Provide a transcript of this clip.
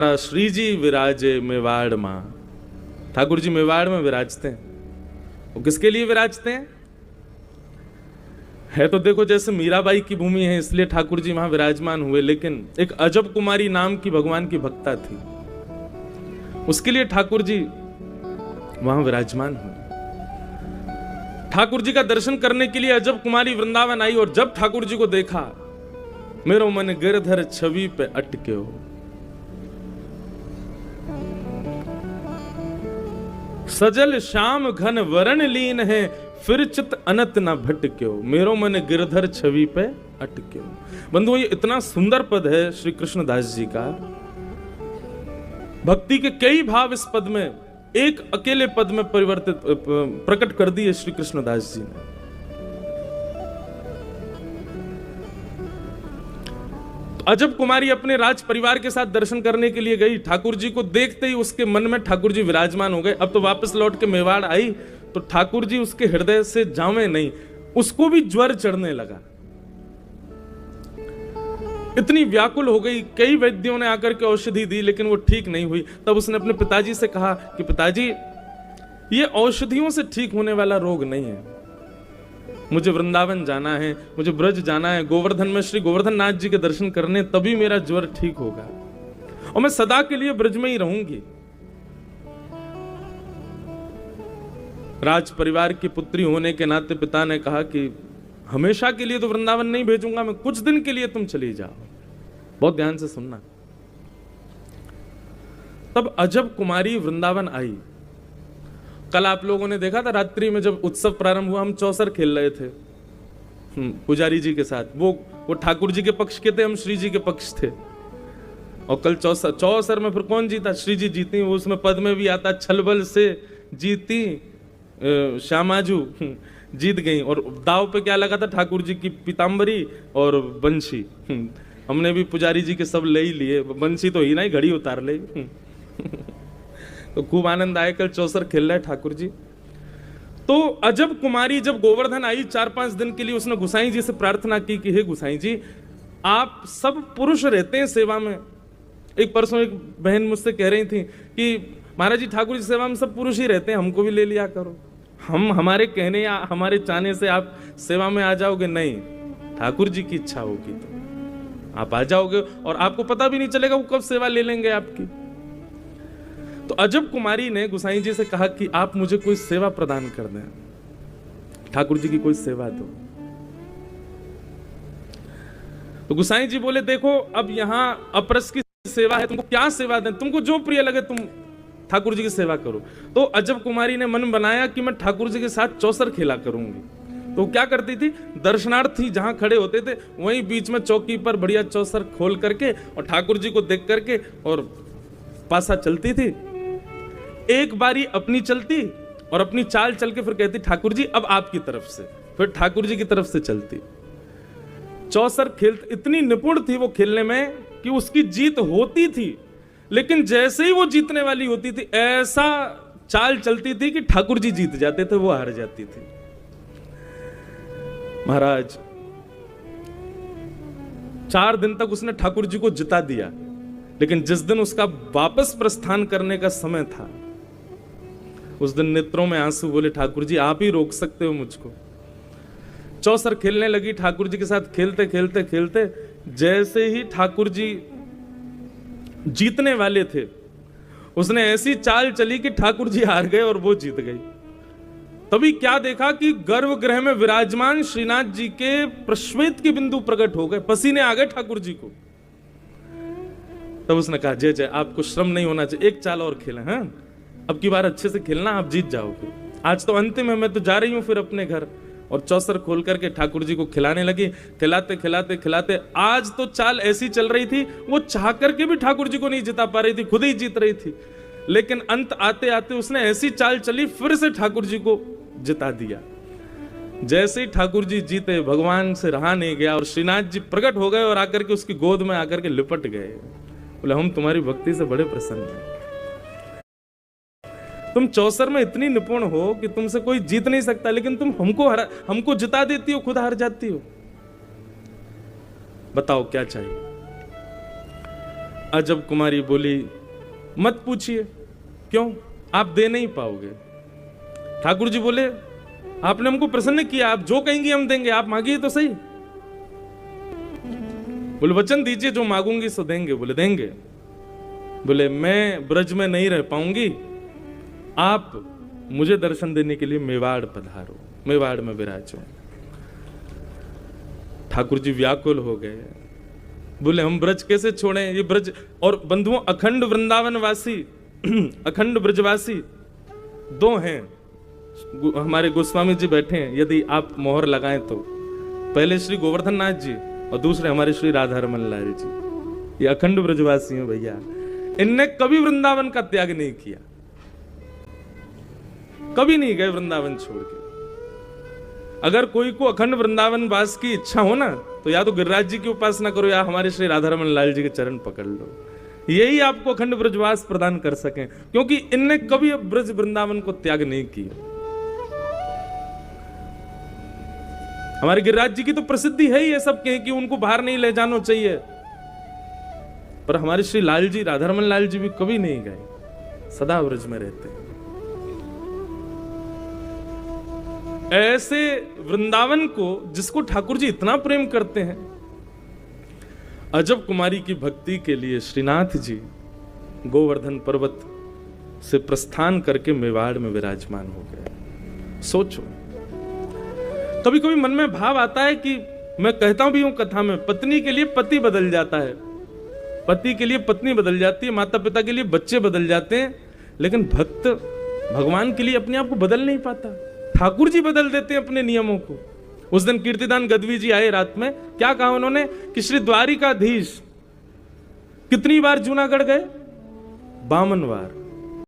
श्री जी विराजे मेवाड़ मां। ठाकुर जी मेवाड़ में विराजते हैं। वो किसके लिए विराजते हैं? है तो देखो जैसे मीराबाई की भूमि है इसलिए ठाकुर जी वहां विराजमान हुए, लेकिन एक अजब कुमारी नाम की भगवान की भक्ता थी, उसके लिए ठाकुर जी वहां विराजमान हुए। ठाकुर जी का दर्शन करने के लिए अजब कुमारी वृंदावन आई और जब ठाकुर जी को देखा, मेरो मन गिरधर छवि पे अटके हो। सजल श्याम घन वरण लीन है, फिर चित अनत न भटक्यो, मेरो मन गिरधर छवि पे अटक्यो। बंधुओं, ये इतना सुंदर पद है श्री कृष्णदास जी का। भक्ति के कई भाव इस पद में एक अकेले पद में परिवर्तित प्रकट कर दिए श्री कृष्णदास जी ने। अजब कुमारी अपने राज परिवार के साथ दर्शन करने के लिए गई। ठाकुर जी को देखते ही उसके मन में ठाकुर जी विराजमान हो गए। अब तो वापस लौट के मेवाड़ आई तो ठाकुर जी उसके हृदय से जावे नहीं, उसको भी ज्वर चढ़ने लगा। इतनी व्याकुल हो गई, कई वैद्यों ने आकर के औषधि दी लेकिन वो ठीक नहीं हुई। तब उसने अपने पिताजी से कहा कि पिताजी, ये औषधियों से ठीक होने वाला रोग नहीं है, मुझे वृंदावन जाना है, मुझे ब्रज जाना है, गोवर्धन में श्री गोवर्धन नाथ जी के दर्शन करने, तभी मेरा ज्वर ठीक होगा और मैं सदा के लिए ब्रज में ही रहूंगी। राज परिवार की पुत्री होने के नाते पिता ने कहा कि हमेशा के लिए तो वृंदावन नहीं भेजूंगा मैं, कुछ दिन के लिए तुम चली जाओ। बहुत ध्यान से सुनना। तब अजब कुमारी वृंदावन आई। कल आप लोगों ने देखा था रात्रि में जब उत्सव प्रारंभ हुआ, हम चौसर खेल रहे थे पुजारी जी के साथ। वो ठाकुर जी के पक्ष के थे, हम श्री जी के पक्ष थे। और कल चौसर में फिर कौन जीता? श्री जी जीती। वो उसमें पद में भी आता, छलबल से जीती श्यामाजू जीत गई। और दाव पे क्या लगा था? ठाकुर जी की पीताम्बरी और बंशी। हमने भी पुजारी जी के सब ले ही लिए, बंशी तो ही नहीं, घड़ी उतार ले। तो खूब आनंद आया। कल चौसर खेल रहे ठाकुर जी। तो अजब कुमारी जब गोवर्धन आई 4-5 दिन के लिए, उसने गुसाई जी से प्रार्थना की कि हे गुसाई जी, आप सब पुरुष रहते हैं सेवा में। एक परसों एक बहन मुझसे कह रही थी कि महाराज जी, ठाकुर जी सेवा में सब पुरुष ही रहते हैं, हमको भी ले लिया करो। हम हमारे कहने या हमारे चाहने से आप सेवा में आ जाओगे? नहीं, ठाकुर जी की इच्छा होगी तो आप आ जाओगे और आपको पता भी नहीं चलेगा वो कब सेवा ले लेंगे आपकी। तो अजब कुमारी ने गुसाई जी से कहा कि आप मुझे कोई सेवा प्रदान कर दें, ठाकुर जी की कोई सेवा दो। तो गुसाई जी बोले, देखो अब यहां अपरस की सेवा है, तुमको क्या सेवा दें, तुमको जो प्रिय लगे तुम ठाकुर जी की सेवा करो। तो अजब कुमारी ने मन बनाया कि मैं ठाकुर जी के साथ चौसर खेला करूंगी। तो क्या करती थी? दर्शनार्थी जहां खड़े होते थे वहीं बीच में चौकी पर बढ़िया चौसर खोल करके और ठाकुर जी को देख करके और पासा चलती थी। एक बारी अपनी चलती और अपनी चाल चल के फिर कहती, ठाकुर जी अब आपकी तरफ से, फिर ठाकुर जी की तरफ से चलती। चौसर खेलती, इतनी निपुण थी वो खेलने में कि उसकी जीत होती थी, लेकिन जैसे ही वो जीतने वाली होती थी ऐसा चाल चलती थी कि ठाकुर जी जीत जाते थे, वो हार जाती थी। महाराज 4 दिन तक उसने ठाकुर जी को जिता दिया, लेकिन जिस दिन उसका वापस प्रस्थान करने का समय था उस दिन नेत्रों में आंसू, बोले ठाकुर जी आप ही रोक सकते हो मुझको। चौसर खेलने लगी ठाकुर जी के साथ, खेलते खेलते खेलते जैसे ही ठाकुर जी जीतने वाले थे उसने ऐसी चाल चली कि ठाकुर जी हार गए और वो जीत गई। तभी क्या देखा कि गर्भगृह में विराजमान श्रीनाथ जी के प्रश्वेत के बिंदु प्रकट हो गए, पसीने आ गए ठाकुर जी को। तब उसने कहा, जय जय, आपको श्रम नहीं होना चाहिए, एक चाल और खेलें, हाँ अब की बार अच्छे से खेलना, आप जीत जाओगे। आज तो अंतिम है, मैं तो जा रही हूं फिर अपने घर। और चौसर खोल करके ठाकुर जी को खिलाने लगी। खिलाते खिलाते खिलाते आज तो चाल ऐसी चल रही थी, वो चाह करके भी ठाकुर जी को नहीं जिता पा रही थी, खुद ही जीत रही थी। लेकिन अंत आते आते उसने ऐसी चाल चली, फिर से ठाकुर जी को जिता दिया। जैसे ही ठाकुर जी जीते, भगवान से रहा नहीं गया और श्रीनाथ जी प्रकट हो गए और आकर के उसकी गोद में आकर के लिपट गए। बोले, हम तुम्हारी भक्ति से बड़े प्रसन्न हैं। तुम चौसर में इतनी निपुण हो कि तुमसे कोई जीत नहीं सकता, लेकिन तुम हमको जिता देती हो, खुद हार जाती हो। बताओ क्या चाहिए। अजब कुमारी बोली, मत पूछिए, क्यों, आप दे नहीं पाओगे। ठाकुर जी बोले, आपने हमको प्रसन्न किया, आप जो कहेंगी हम देंगे, आप मांगिए तो सही। बोले, वचन दीजिए जो मांगूंगी सो देंगे। बोले, देंगे। बोले, मैं ब्रज में नहीं रह पाऊंगी, आप मुझे दर्शन देने के लिए मेवाड़ पधारो, मेवाड़ में विराजो। ठाकुर जी व्याकुल हो गए। बोले, हम ब्रज कैसे छोड़ें, ये ब्रज। और बंधुओं, अखंड वृंदावन वासी अखंड ब्रजवासी दो हैं। हमारे गोस्वामी जी बैठे हैं, यदि आप मोहर लगाएं तो, पहले श्री गोवर्धन नाथ जी और दूसरे हमारे श्री राधा रमन लाल जी, ये अखंड ब्रजवासी हैं भैया। इनने कभी वृंदावन का त्याग नहीं किया, कभी नहीं गए वृंदावन छोड़ के। अगर कोई को अखंड वृंदावन वास की इच्छा हो ना, तो या तो गिरिराज जी की उपासना करो या हमारे श्री राधा रमन लाल जी के चरण पकड़ लो, यही आपको अखंड ब्रजवास प्रदान कर सकें, क्योंकि इनने कभी ब्रज वृंदावन को त्याग नहीं किया। हमारे गिरिराज जी की तो प्रसिद्धि है ही ये सब कि उनको बाहर नहीं ले जाना चाहिए, पर हमारे श्री लाल जी, राधा रमन लाल जी भी कभी नहीं गए, सदा ब्रज में रहते हैं। ऐसे वृंदावन को जिसको ठाकुर जी इतना प्रेम करते हैं, अजब कुमारी की भक्ति के लिए श्रीनाथ जी गोवर्धन पर्वत से प्रस्थान करके मेवाड़ में विराजमान हो गए। सोचो, कभी कभी मन में भाव आता है कि मैं कहता भी हूं कथा में, पत्नी के लिए पति बदल जाता है, पति के लिए पत्नी बदल जाती है, माता पिता के लिए बच्चे बदल जाते हैं, लेकिन भक्त भगवान के लिए अपने आप को बदल नहीं पाता। ठाकुर जी बदल देते हैं अपने नियमों को। उस दिन कीर्तिदान गदवी जी आए रात में, क्या कहा उन्होंने कि श्री द्वारिकाधीश कितनी बार जूनागढ़ गए? 52 बार।